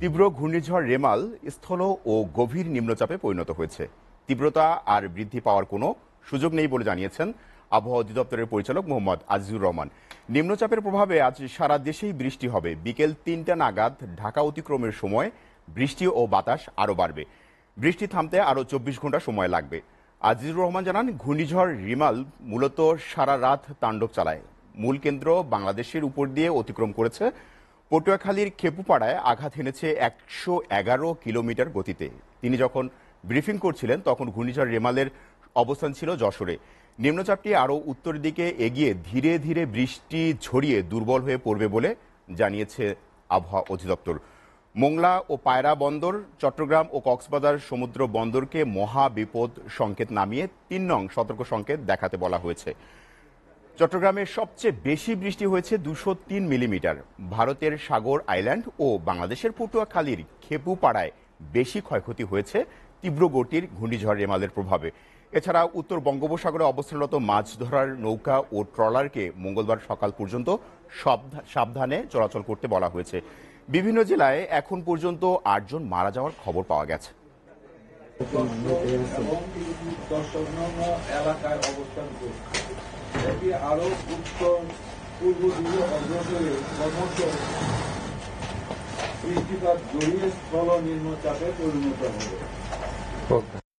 তীব্র ঘূর্ণিঝড় রেমাল স্থল ও গভীর নিম্নচাপে পরিণত হয়েছে। তীব্রতা আর বৃদ্ধি পাওয়ার কোনো সুযোগ নেই বলে জানিয়েছেন আবহাওয়া অধিদপ্তরের পরিচালক মোহাম্মদ আজিজুর রহমান। নিম্নচাপের প্রভাবে আজ সারা দেশেই বৃষ্টি হবে। বিকেল ৩টা নাগাদ ঢাকা অতিক্রমের সময় বৃষ্টি ও বাতাস আরও বাড়বে। বৃষ্টি থামতে আরও ২৪ ঘন্টা সময় লাগবে। আজিজুর রহমান জানান, ঘূর্ণিঝড় রিমাল মূলত সারা রাত তাণ্ডব চালায়। মূল কেন্দ্র বাংলাদেশের উপর দিয়ে অতিক্রম করেছে। পটুয়াখালীর খেপুপাড়ায় আঘাত হেনেছে ১১১ কিলোমিটার গতিতে। তিনি যখন ব্রিফিং করছিলেন তখন ঘূর্ণিঝড় রেমালের অবস্থান ছিল যশোরে। নিম্নচাপটি আরও উত্তর দিকে এগিয়ে ধীরে ধীরে বৃষ্টি ঝরিয়ে দুর্বল হয়ে পড়বে বলে জানিয়েছে আবহাওয়া অধিদপ্তর। মোংলা ও পায়রা বন্দর, চট্টগ্রাম ও কক্সবাজার সমুদ্র বন্দরকে মহা বিপদ সংকেত নামিয়ে ৩ নং সতর্ক সংকেত দেখাতে বলা হয়েছে। চট্টগ্রামে সবচেয়ে বেশি বৃষ্টি হয়েছে ২০৩ মিলিমিটার। ভারতের সাগর আইল্যান্ড ও বাংলাদেশের পটুয়াখালীর খেপুপাড়ায় বেশি ক্ষয়ক্ষতি হয়েছে তীব্র গতির ঘূর্ণিঝড় রেমালের প্রভাবে। এছাড়া উত্তর বঙ্গোপসাগরে অবস্থানরত মাছ ধরার নৌকা ও ট্রলারকে মঙ্গলবার সকাল পর্যন্ত সাবধানে চলাচল করতে বলা হয়েছে। বিভিন্ন জেলায় এখন পর্যন্ত ৮ জন মারা যাওয়ার খবর পাওয়া গেছে। এটি আরো উত্তর পূর্ব দিকে অগ্রসরে ক্রমশ বৃষ্টিপাত জড়িয়ে স্থল নিম্নচাপে পরিণত হবে।